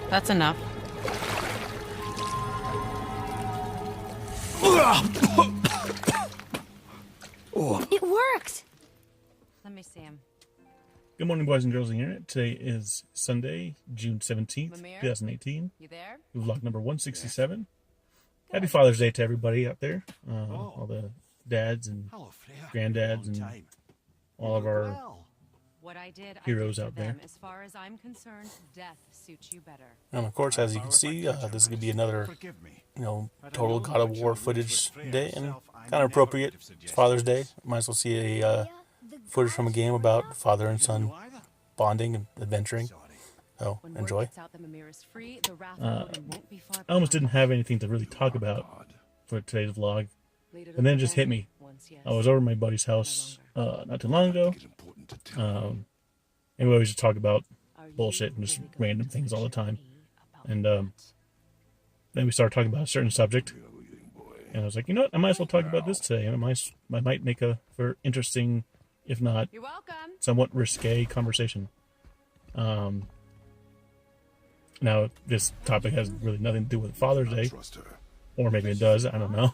That's enough. It worked! Let me see him. Good morning, boys and girls in the internet. Today is Sunday, June 17th, 2018. You there? Vlog number 167. Happy Father's Day to everybody out there. All the dads and granddads and all of our What I did heroes for out there. them. As far as I'm concerned, death suits you better. And of course, as you can see, this is going to be another, total God of War footage day, and kind of appropriate. It's Father's Day. Might as well see a footage from a game about father and son bonding and adventuring. So, enjoy. I almost didn't have anything to really talk about for today's vlog, and then it just hit me. I was over at my buddy's house not too long ago, and we always just talk about bullshit and just random things all the time. And then we started talking about a certain subject, and I was like, you know what, I might as well talk about this today, and I might make a for interesting, if not somewhat risque conversation. Now, this topic has really nothing to do with Father's Day, or maybe it does, I don't know.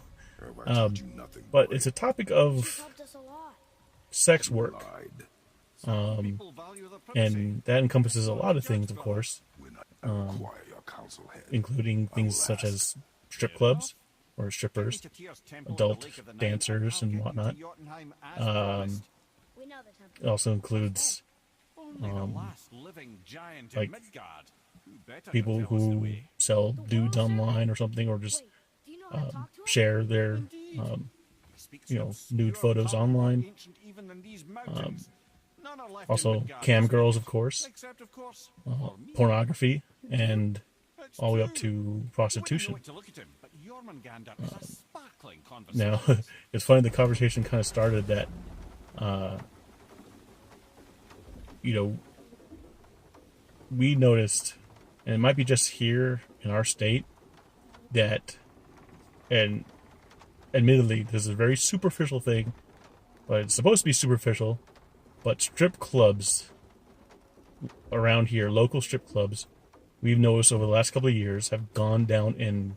But it's a topic of sex work, and that encompasses a lot of things, of course, including things such as strip clubs, or strippers, adult dancers, and whatnot. It also includes like people who sell dudes online or something, or just share their nude photos online. Also cam girls, of course, pornography, and all the way up to prostitution. Now, it's funny, the conversation kind of started that we noticed, and it might be just here in our state, that, and admittedly, this is a very superficial thing, but it's supposed to be superficial, but strip clubs around here, local strip clubs, we've noticed over the last couple of years have gone down in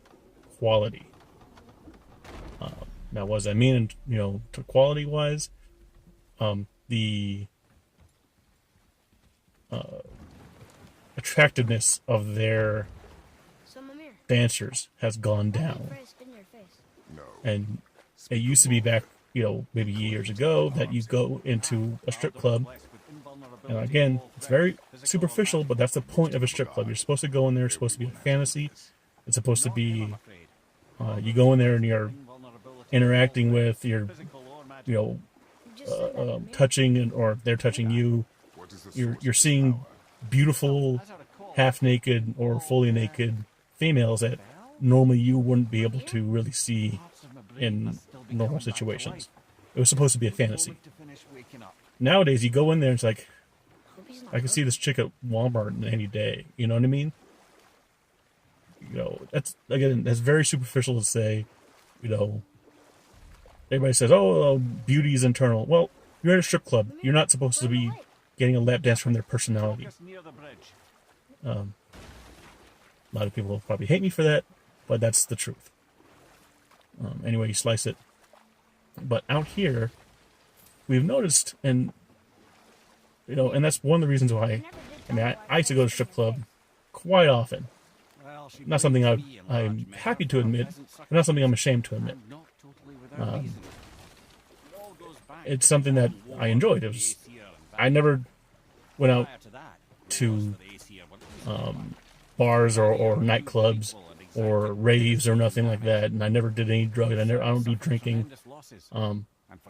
quality. Now, what does that mean, quality-wise? The attractiveness of their dancers has gone down. And it used to be back, maybe years ago, that you go into a strip club, and again, it's very superficial, but that's the point of a strip club. You're supposed to go in there, it's supposed to be a fantasy. It's supposed to be, you go in there and you're interacting with, you're, touching, or they're touching you. You're seeing beautiful, half-naked or fully naked females that normally you wouldn't be able to really see in normal situations. It was supposed to be a fantasy. Nowadays, you go in there and it's like, I can see this chick at Walmart any day. You know what I mean? That's very superficial to say, everybody says, oh, beauty is internal. Well, you're at a strip club. You're not supposed to be getting a lap dance from their personality. A lot of people will probably hate me for that, but that's the truth. Anyway, you slice it. But out here, we've noticed, and that's one of the reasons why. I used to go to a strip club quite often. Not something I'm happy to admit, but not something I'm ashamed to admit. It's something that I enjoyed. I never went out to bars or nightclubs or raves or nothing like that, and I never did any drugs. I don't do drinking.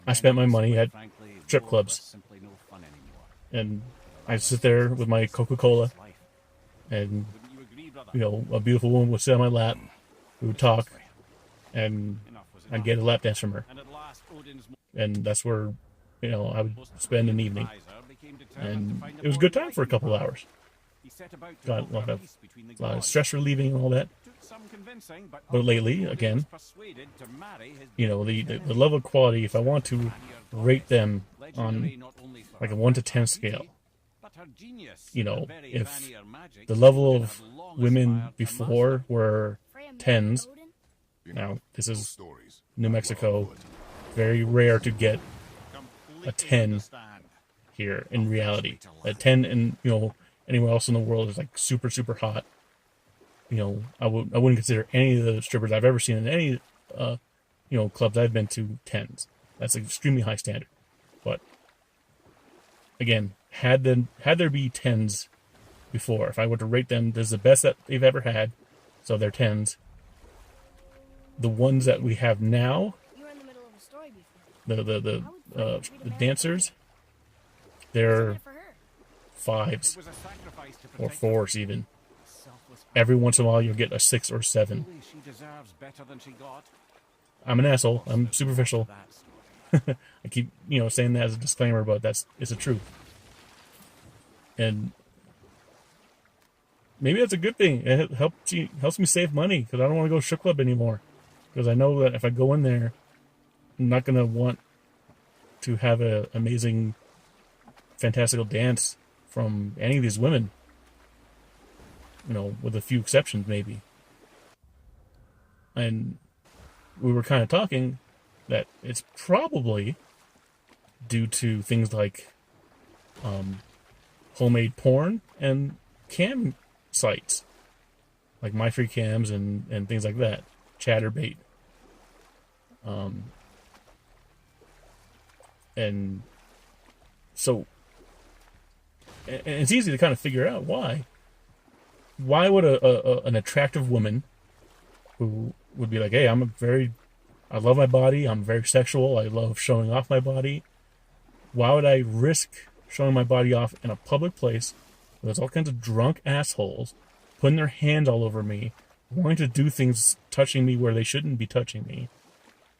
I spent my money at strip clubs, and I sit there with my Coca-Cola, and a beautiful woman would sit on my lap. We would talk, and I'd get a lap dance from her, and that's where I would spend an evening, and it was a good time for a couple of hours. Got a lot of stress relieving and all that. But lately, again, the level of quality, if I want to rate them on like a 1 to 10 scale, you know, if the level of women before were tens, now this is New Mexico, very rare to get a 10 here in reality. A 10 in, you know, anywhere else in the world is like super, super hot. You know, I wouldn't consider any of the strippers I've ever seen in any, you know, clubs I've been to 10s. That's an extremely high standard. But again, had there be 10s before, if I were to rate them, this is the best that they've ever had, so they're 10s. The ones that we have now, the dancers, they're 5s or 4s even. Every once in a while you'll get a 6 or 7. I'm an asshole. I'm superficial. I keep, you know, saying that as a disclaimer, but it's the truth. And maybe that's a good thing. It helps me save money because I don't want to go strip club anymore. Because I know that if I go in there, I'm not going to want to have an amazing, fantastical dance from any of these women. You know, with a few exceptions, maybe. And we were kind of talking that it's probably due to things like homemade porn and cam sites, like MyFreeCams and things like that, Chatterbait. And so, and it's easy to kind of figure out why. Why would an attractive woman who would be like, hey, I love my body, I'm very sexual, I love showing off my body. Why would I risk showing my body off in a public place where there's all kinds of drunk assholes putting their hands all over me, wanting to do things, touching me where they shouldn't be touching me?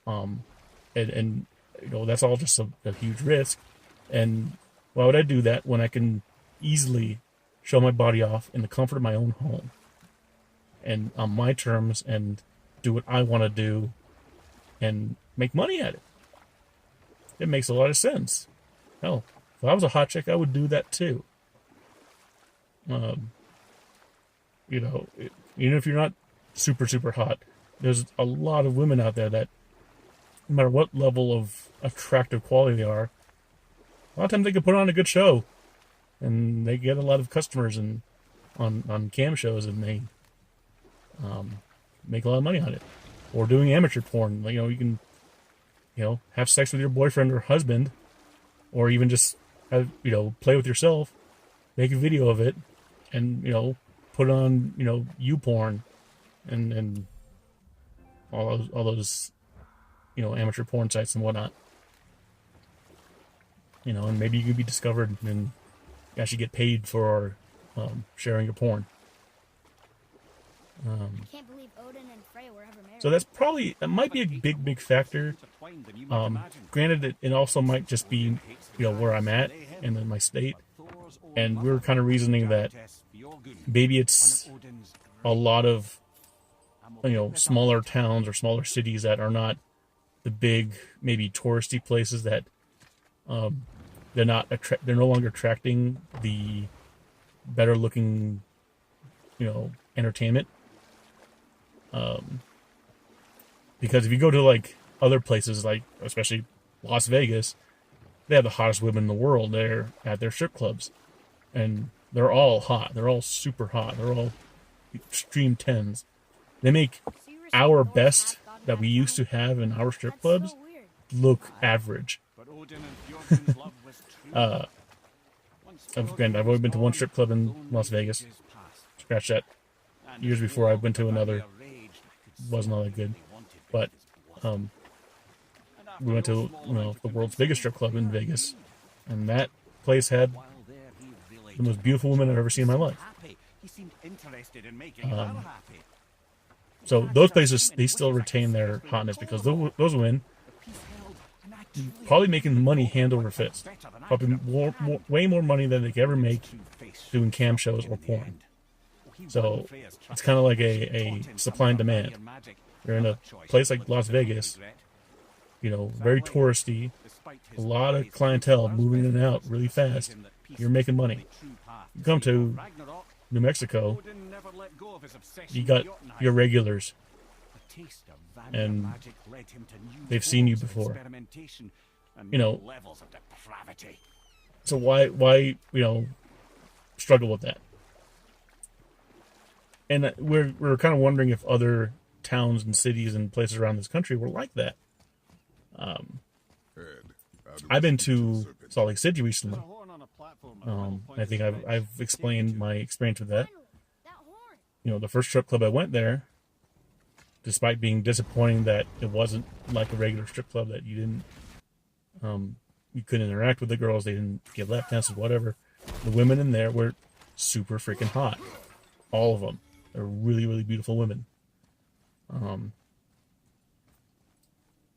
And you know, that's all just a huge risk. And why would I do that when I can easily show my body off in the comfort of my own home and on my terms and do what I want to do and make money at it? It makes a lot of sense. Hell, if I was a hot chick, I would do that too. You know, even if you're not super, super hot, there's a lot of women out there that, no matter what level of attractive quality they are, a lot of times they can put on a good show. And they get a lot of customers and on cam shows, and they make a lot of money on it. Or doing amateur porn. You know, you can, you know, have sex with your boyfriend or husband, or even just have, you know, play with yourself, make a video of it, and, you know, put on, you know, YouPorn and all those, you know, amateur porn sites and whatnot. You know, and maybe you could be discovered and you actually get paid for sharing your porn. I can't believe Odin and Freya were ever married. So that might be a big factor. Granted, it also might just be, you know, where I'm at and in my state. And we were kind of reasoning that maybe it's a lot of, you know, smaller towns or smaller cities that are not the big, maybe touristy places that they're no longer attracting the better looking, you know, entertainment. Because if you go to like other places, like especially Las Vegas, they have the hottest women in the world there at their strip clubs, and they're all hot. They're all super hot. They're all extreme 10s. They make our best that we used to have in our strip clubs look average. I've only been to one strip club in Las Vegas. Scratch that. Years before I went to another. Wasn't all that good. But we went to, you know, the world's biggest strip club in Vegas, and that place had the most beautiful women I've ever seen in my life. So those places, they still retain their hotness because those women probably making money hand over fist. Probably way more money than they could ever make doing cam shows or porn. So it's kind of like a supply and demand. You're in a place like Las Vegas, you know, very touristy, a lot of clientele moving in and out really fast. You're making money. You come to New Mexico, you got your regulars, and they've seen you before. You know, so why struggle with that? And we're kind of wondering if other towns and cities and places around this country were like that. I've been to Salt Lake City recently. I think I've explained my experience with that. The first strip club I went there, despite being disappointing that it wasn't like a regular strip club, that you couldn't interact with the girls, they didn't give lap dances, whatever. The women in there were super freaking hot. All of them. They're really, really beautiful women.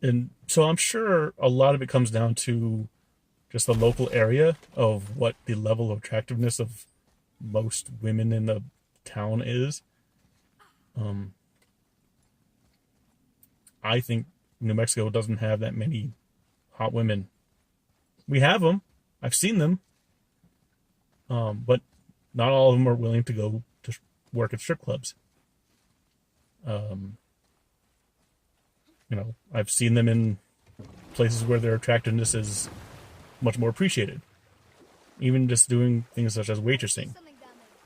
And so I'm sure a lot of it comes down to just the local area of what the level of attractiveness of most women in the town is. I think New Mexico doesn't have that many hot women. We have them. I've seen them. But not all of them are willing to go to work at strip clubs. I've seen them in places where their attractiveness is much more appreciated. Even just doing things such as waitressing.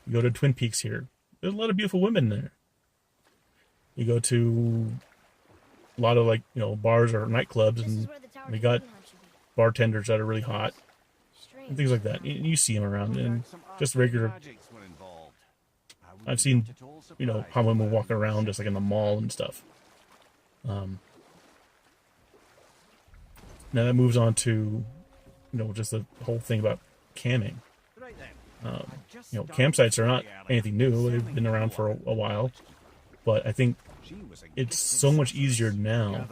You go to Twin Peaks here. There's a lot of beautiful women there. You go to a lot of bars or nightclubs, and they got bartenders that are really hot and things like that. You see them around, and just regular. I've seen, how women walk around just like in the mall and stuff. Now that moves on to, just the whole thing about camming. Campsites are not anything new. They've been around for a while. But I think it's so much easier now,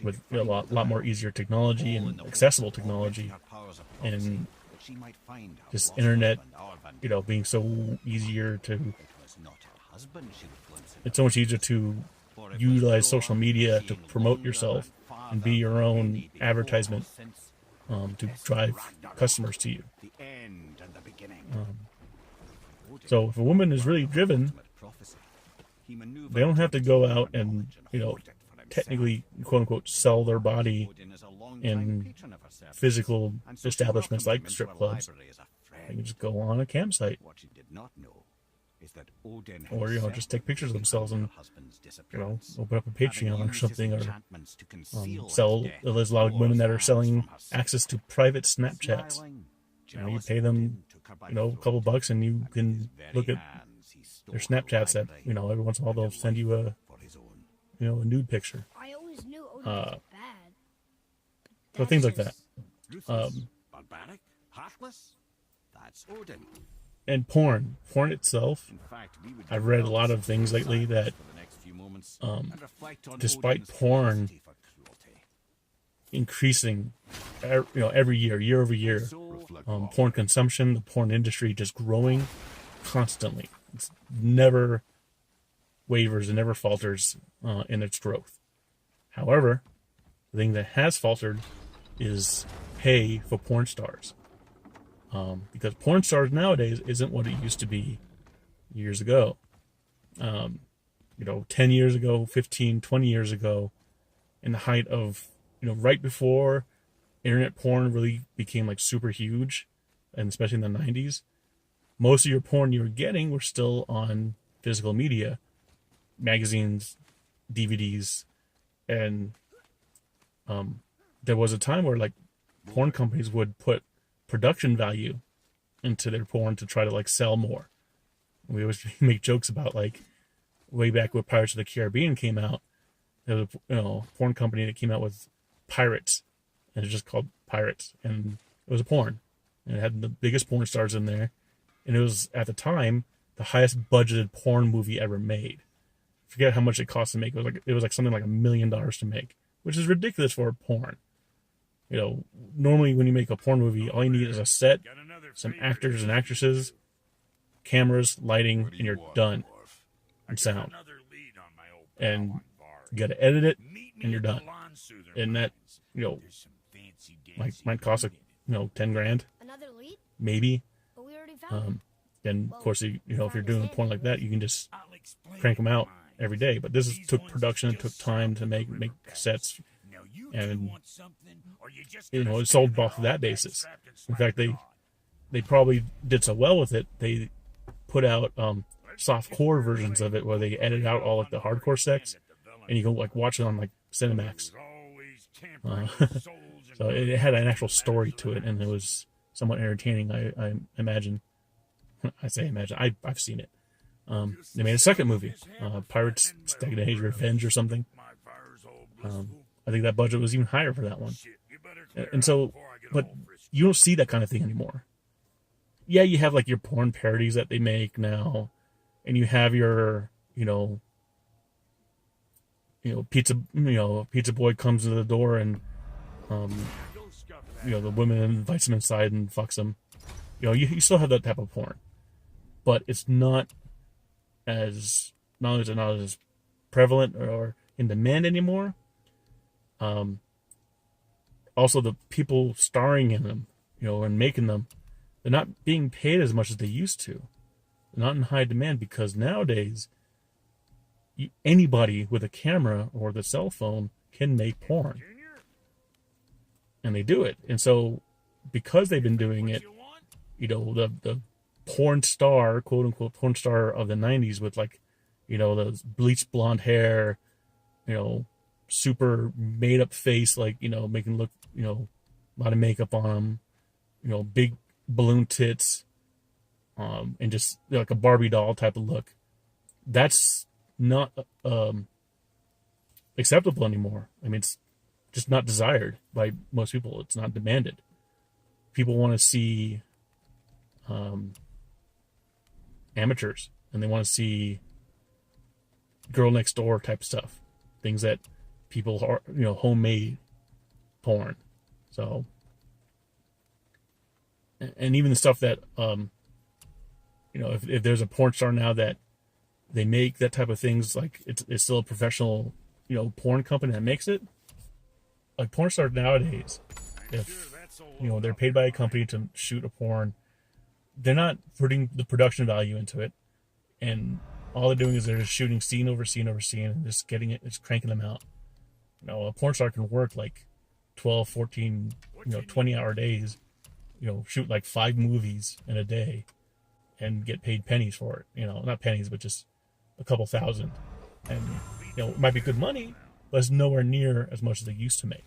with a lot more easier technology and accessible technology, and just internet, being so easier to. It's so much easier to utilize social media to promote yourself and be your own advertisement, to drive customers to you. So if a woman is really driven, they don't have to go out and, technically, quote unquote, sell their body in physical establishments like strip clubs. They can just go on a campsite. Or, just take pictures of themselves and, open up a Patreon or something, or sell. There's a lot of women that are selling access to private Snapchats. You pay them, a couple bucks, and you can look at their Snapchats that, every once in a while they'll send you a nude picture. I always knew Odin was bad. So things like that. Barbaric, heartless. That's Odin. And porn itself, I've read a lot of things lately that, despite porn increasing, every year over year, porn consumption, the porn industry just growing constantly. It's never wavers and never falters in its growth. However, the thing that has faltered is pay for porn stars. Because porn stars nowadays isn't what it used to be years ago. 10 years ago, 15, 20 years ago, in the height of, right before internet porn really became super huge, and especially in the 90s, most of your porn you were getting were still on physical media, magazines, DVDs, and there was a time where porn companies would put production value into their porn to try to sell more. We always make jokes about way back when Pirates of the Caribbean came out, there was a porn company that came out with Pirates, and it's just called Pirates, and it was a porn, and it had the biggest porn stars in there, and it was at the time the highest budgeted porn movie ever made. I forget how much it cost to make. It was something like $1 million to make, which is ridiculous for a porn. Normally when you make a porn movie, all you need is a set, some actors and actresses, cameras, lighting, and you're done. And sound. And you got to edit it, and you're done. And that, might cost 10 grand, Another lead? maybe. But we already found him. Then of course, if you're doing porn like that, you can just crank them out every day. But took production, it took time to make sets, and it sold off of that basis. In fact, they probably did so well with it, they put out soft core versions of it where they edit out all like the hardcore sex, and you can like watch it on like Cinemax. So it had an actual story to it, and it was somewhat entertaining. I imagine. I say imagine. I've seen it. They made a second movie, Pirates Stagnated Age Revenge or something. I think that budget was even higher for that one. And so, but you don't see that kind of thing anymore. Yeah, you have like your porn parodies that they make now, and you have your, pizza boy comes to the door and, the woman invites him inside and fucks him. You still have that type of porn, but it's not as prevalent or in demand anymore. Also, the people starring in them, and making them, they're not being paid as much as they used to. They're not in high demand because nowadays, anybody with a camera or the cell phone can make porn. And they do it. And so, because they've been doing it, the porn star, quote unquote, porn star of the 90s with like, those bleached blonde hair, super made up face, like, making look, a lot of makeup on them, big balloon tits, and just like a Barbie doll type of look. That's not acceptable anymore. I mean, it's just not desired by most people. It's not demanded. People want to see amateurs, and they want to see girl next door type stuff, things that people are, homemade porn. So, and even the stuff that if there's a porn star now that they make that type of things, like it's still a professional porn company that makes it. Like porn stars nowadays, if they're paid by a company to shoot a porn, they're not putting the production value into it, and all they're doing is they're just shooting scene over scene over scene and just just cranking them out. A porn star can work like 12, 14, 20-hour days, shoot like 5 movies in a day and get paid pennies for it. Not pennies, but just a couple thousand. And, it might be good money, but it's nowhere near as much as they used to make.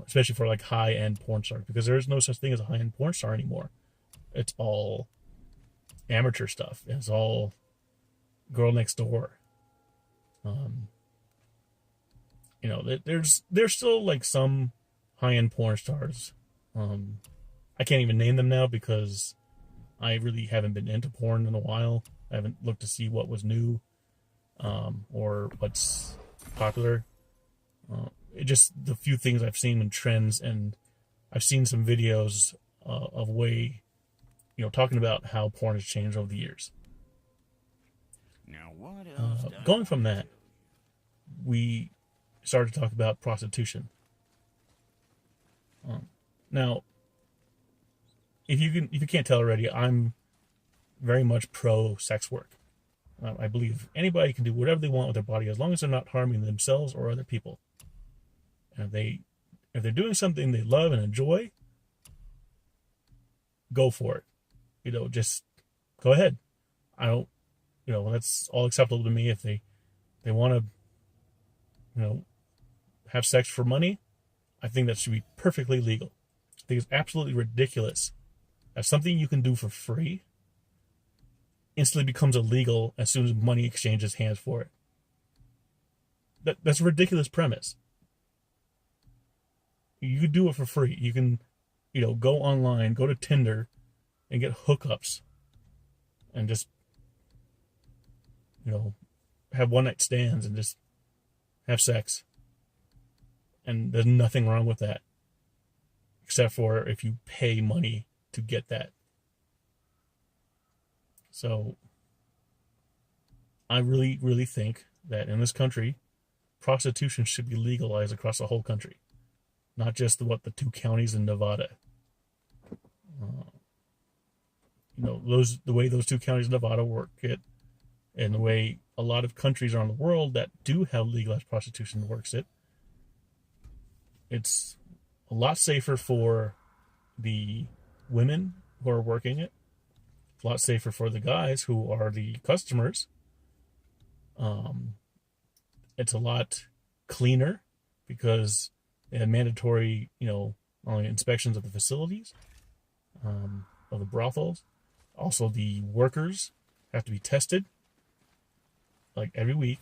Especially for like high-end porn stars, because there is no such thing as a high-end porn star anymore. It's all amateur stuff. It's all girl next door. There's still like some high-end porn stars. I can't even name them now because I really haven't been into porn in a while. I haven't looked to see what was new, or what's popular. Just the few things I've seen in trends, and I've seen some videos of talking about how porn has changed over the years. Now what else? Going from that, we started to talk about prostitution. Now, if you can't tell already, I'm very much pro sex work. I believe anybody can do whatever they want with their body as long as they're not harming themselves or other people. And if they're doing something they love and enjoy, go for it. Just go ahead. I don't, that's all acceptable to me. If they want to, have sex for money, I think that should be perfectly legal. I think it's absolutely ridiculous that something you can do for free instantly becomes illegal as soon as money exchanges hands for it. That's a ridiculous premise. You could do it for free. You can, go online, go to Tinder, and get hookups, and just, have one-night stands and just have sex. And there's nothing wrong with that, except for if you pay money to get that. So, I really, really think that in this country, prostitution should be legalized across the whole country. not just the 2 counties in Nevada. The way those 2 counties in Nevada work it, and the way a lot of countries around the world that do have legalized prostitution works it. It's a lot safer for the women who are working it. It's a lot safer for the guys who are the customers. It's a lot cleaner because they have mandatory, inspections of the facilities, of the brothels. Also, the workers have to be tested like every week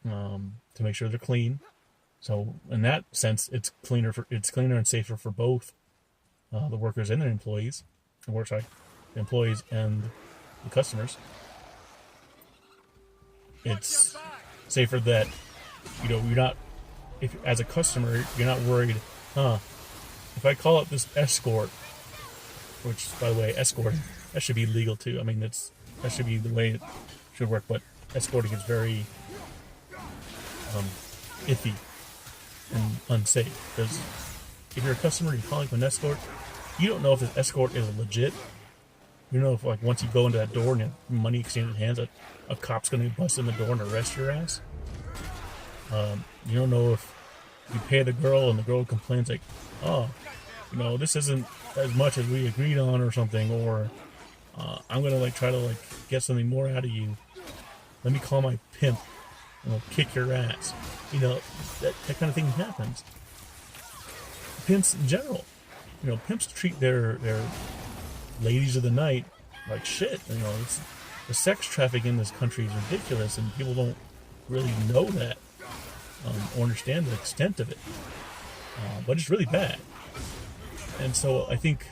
to make sure they're clean. So in that sense, it's cleaner and safer for both the workers and their employees. The employees and the customers. It's safer that you're not, if as a customer you're not worried, if I call up this escort, which by the way, escort, that should be legal too. I mean, that should be the way it should work, but escorting is very iffy and unsafe, because if you're a customer, you're calling for an escort, you don't know if this escort is legit. You know if once you go into that door and you have money exchanged hands, a cop's going to bust in the door and arrest your ass. You don't know if you pay the girl and the girl complains like, this isn't as much as we agreed on or something, or I'm going to try to get something more out of you. Let me call my pimp and I'll kick your ass. That kind of thing happens. Pimps in general, pimps treat their ladies of the night like shit. The sex trafficking in this country is ridiculous, and people don't really know that or understand the extent of it. But it's really bad. And so I think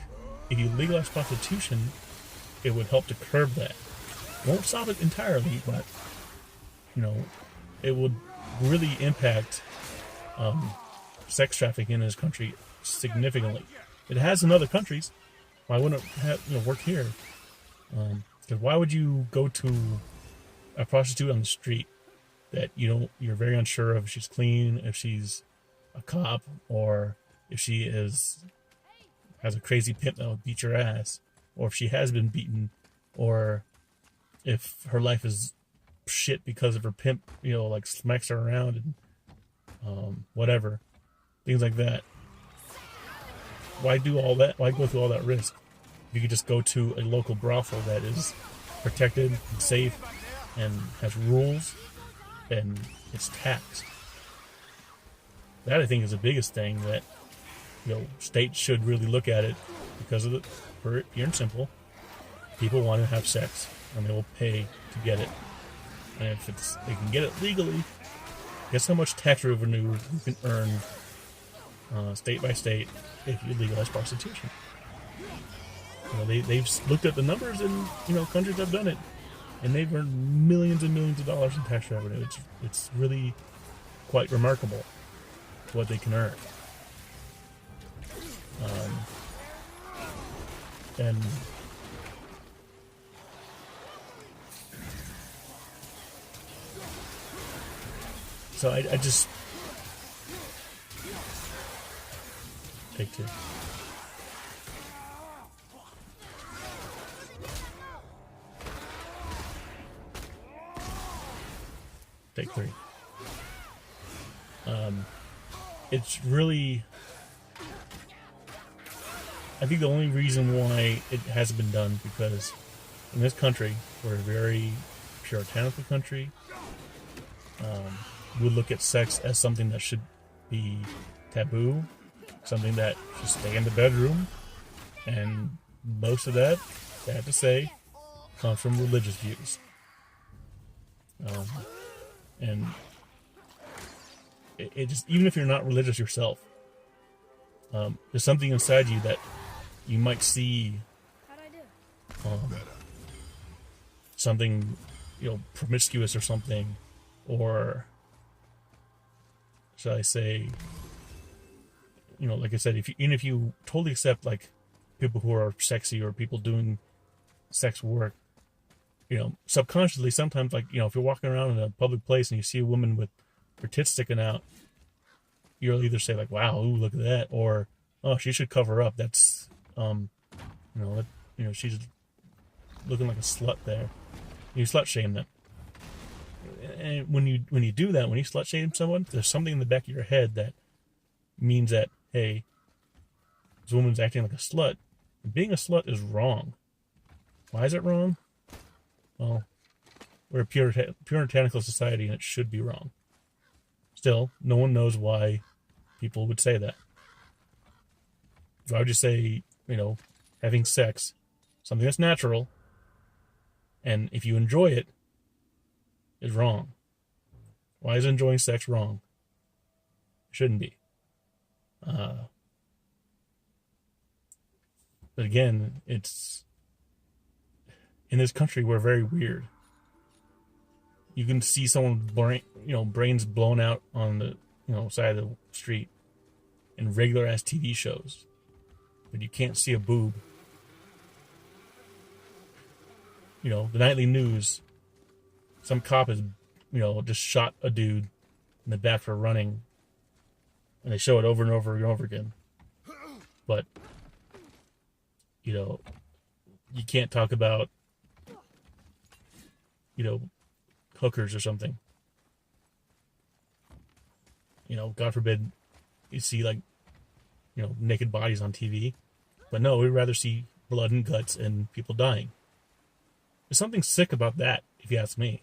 if you legalize prostitution, it would help to curb that. Won't stop it entirely, but it would really impact sex trafficking in this country significantly. It has in other countries. Why wouldn't it have work here? Because why would you go to a prostitute on the street that you're very unsure of if she's clean, if she's a cop, or if she has a crazy pimp that will beat your ass, or if she has been beaten, or if her life is shit because of her pimp, smacks her around and whatever, things like that. Why do all that? Why go through all that risk? You could just go to a local brothel that is protected and safe and has rules and it's taxed. That, I think, is the biggest thing that states should really look at it, because of pure and simple. People want to have sex and they will pay to get it. And if they can get it legally, guess how much tax revenue you can earn state by state if you legalize prostitution. They've looked at the numbers, and countries have done it, and they've earned millions and millions of dollars in tax revenue. It's really quite remarkable what they can earn. And so I just take 2. Take 3. It's really, I think the only reason why it hasn't been done, because in this country, we're a very puritanical country. We look at sex as something that should be taboo, something that should stay in the bedroom, and most of that, I have to say, comes from religious views. And it just, even if you're not religious yourself, there's something inside you that you might see something, promiscuous or something, or should I say, like I said, even if you totally accept people who are sexy or people doing sex work, subconsciously sometimes, if you're walking around in a public place and you see a woman with her tits sticking out, you'll either say like, "Wow, ooh, look at that," or "Oh, she should cover up. That's she's looking like a slut there." You slut shame them. And when you do that, when you slut shame someone, there's something in the back of your head that means that, hey, this woman's acting like a slut. Being a slut is wrong. Why is it wrong? Well, we're a puritanical society and it should be wrong. Still, no one knows why people would say that. If I would just say, having sex, something that's natural, and if you enjoy it, is wrong. Why is enjoying sex wrong? It shouldn't be. But again, it's in this country we're very weird. You can see someone's brains blown out on the side of the street in regular ass TV shows, but you can't see a boob. The nightly news, some cop has just shot a dude in the back for running, and they show it over and over and over again. But you can't talk about hookers or something. God forbid you see naked bodies on TV. But no, we'd rather see blood and guts and people dying. There's something sick about that, if you ask me.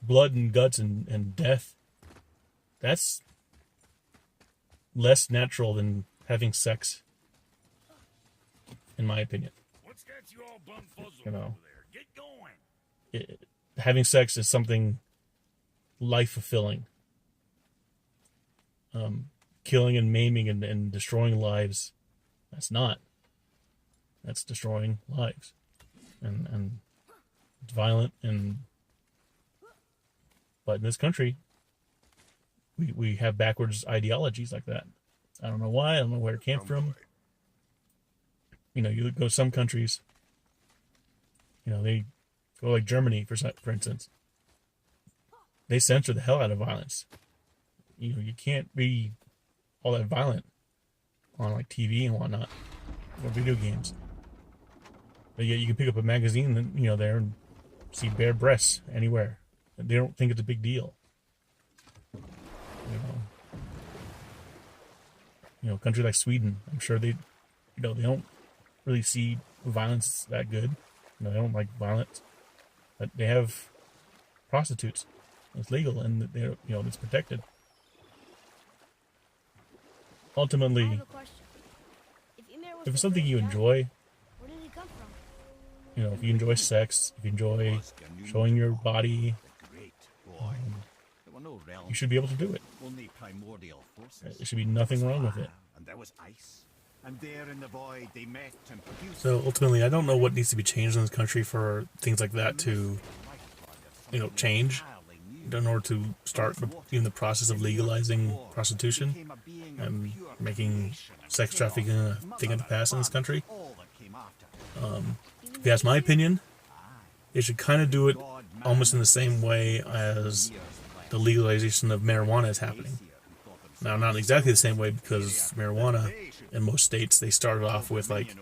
Blood and guts and death. That's less natural than having sex, in my opinion. What's got you all bumfuzzled over there? Get going. Having sex is something life-fulfilling. Killing and maiming and destroying lives, that's not. That's destroying lives. And it's violent. But in this country, we have backwards ideologies like that. I don't know why. I don't know where it came from. You go to some countries, they go like Germany, for instance. They censor the hell out of violence. You can't be all that violent on like TV and whatnot, or video games. But yet you can pick up a magazine and there and see bare breasts anywhere. And they don't think it's a big deal. Country like Sweden, I'm sure they don't really see violence that good. They don't like violence, but they have prostitutes. It's legal and it's protected. I Ultimately, have a question. if it's something you enjoy, Where did he come from? if you enjoy sex, if you enjoy showing your body, you should be able to do it. Only primordial forces. There should be nothing wrong with it. And there was ice. And there in the void they met and produced. So ultimately, I don't know what needs to be changed in this country for things like that to, change in order to start even the process of legalizing prostitution and making sex trafficking a thing of the past in this country. If you ask my opinion, they should kind of do it almost in the same way as the legalization of marijuana is happening. Now, not exactly the same way, because marijuana in most states, they started off with like,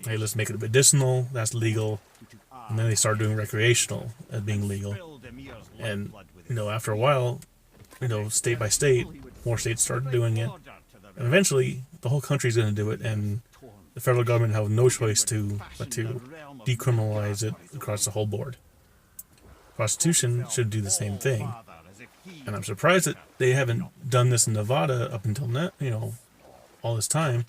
hey, let's make it medicinal, that's legal, and then they started doing recreational as being legal. And, after a while, state by state, more states started doing it, and eventually the whole country's going to do it, and the federal government have no choice but to decriminalize it across the whole board. Prostitution should do the same thing. And I'm surprised that they haven't done this in Nevada up until now, all this time.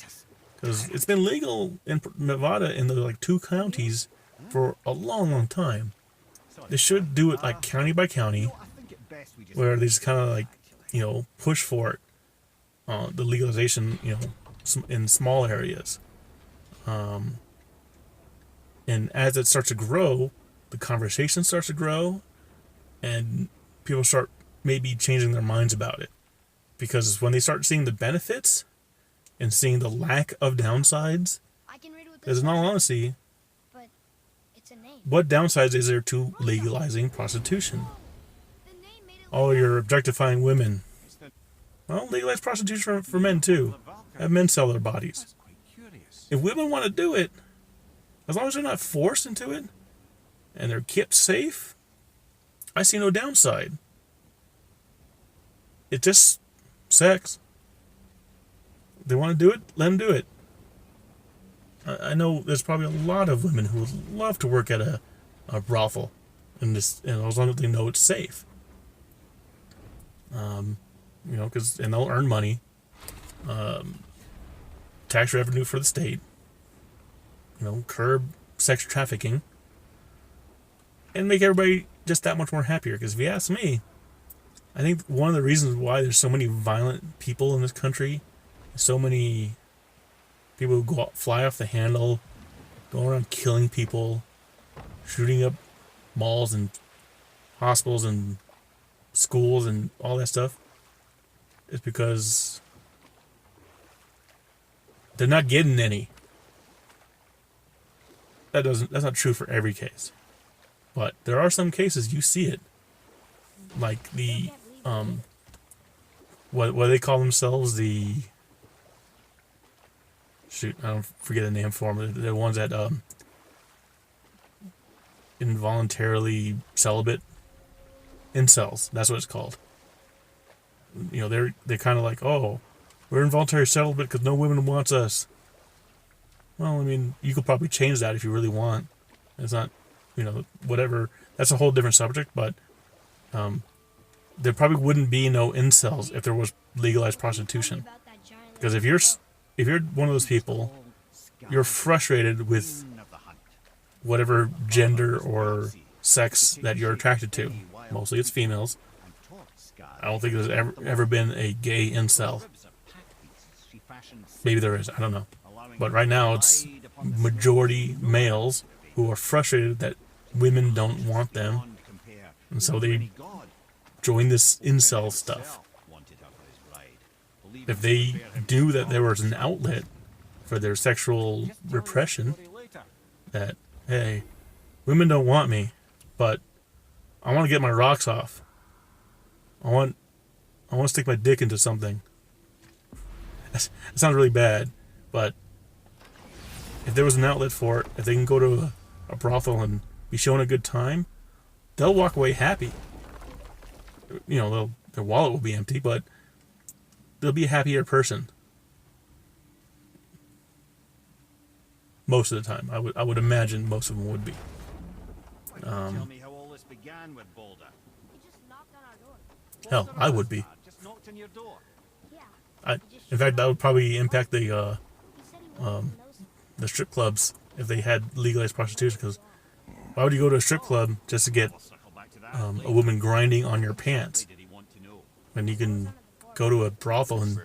Because it's been legal in Nevada in the 2 counties for a long, long time. They should do it county by county, where they just kind of push for it, the legalization, in small areas. And as it starts to grow, the conversation starts to grow, and people start maybe changing their minds about it. Because when they start seeing the benefits and seeing the lack of downsides, I can read what because this in all says, honesty, but it's a name. what downsides is there to legalizing prostitution? The name made it Oh, you're objectifying women. Well, legalize prostitution for men too. Have men sell their bodies. That's quite curious. If women want to do it, as long as they're not forced into it, and they're kept safe, I see no downside. It's just sex. If they want to do it, let them do it. I know there's probably a lot of women who would love to work at a brothel, and as long as they know it's safe. You know, and they'll earn money, tax revenue for the state. You know, curb sex trafficking, and make everybody just that much more happier. Because if you ask me, I think one of the reasons why there's so many violent people in this country, so many people who fly off the handle, going around killing people, shooting up malls and hospitals and schools and all that stuff, is because they're not getting any. That's not true for every case, but there are some cases you see it, like the what they call themselves, the I don't forget the name for them. The ones that involuntarily celibate, incels. That's what it's called. You know, they're kind of like, oh, we're involuntary celibate because no women wants us. Well, I mean, you could probably change that if you really want. It's not, you know, whatever. That's a whole different subject, but there probably wouldn't be no incels if there was legalized prostitution. Because if you're one of those people, you're frustrated with whatever gender or sex that you're attracted to. Mostly it's females. I don't think there's ever been a gay incel. Maybe there is, I don't know. But right now it's majority males who are frustrated that women don't want them. And so they join this incel stuff. If they knew that there was an outlet for their sexual repression, that, hey, women don't want me, but I want to get my rocks off. I want to stick my dick into something. That sounds really bad, but if there was an outlet for it, if they can go to a brothel and be shown a good time, they'll walk away happy. You know, their wallet will be empty, but they'll be a happier person. Most of the time, I would imagine most of them would be. Tell me how all this began with Boulder. He just knocked on our door. Hell, I would be. Just knocked on your door. Yeah. In fact, that would probably impact He said he knows him. the strip clubs if they had legalized prostitution. Because why would you go to a strip club just to get We'll circle back to that a woman grinding on your pants, Did he want to know? when you can go to a brothel and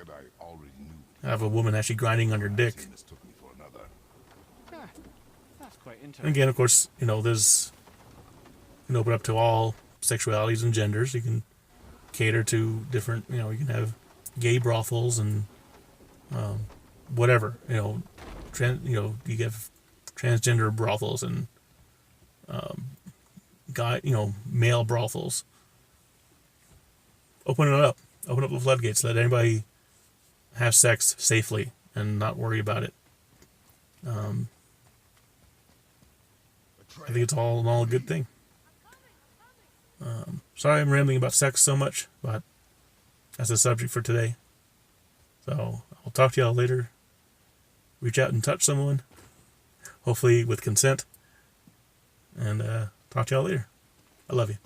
have a woman actually grinding on your dick? That's quite And interesting. again, of course, you know, you can open up to all sexualities and genders. You can cater to different, you know, you can have gay brothels and whatever, you know, you have transgender brothels and male brothels. Open up the floodgates. Let anybody have sex safely and not worry about it. I think it's all a good thing. Sorry I'm rambling about sex so much, but that's the subject for today. So I'll talk to y'all later. Reach out and touch someone, hopefully with consent. And talk to y'all later. I love you.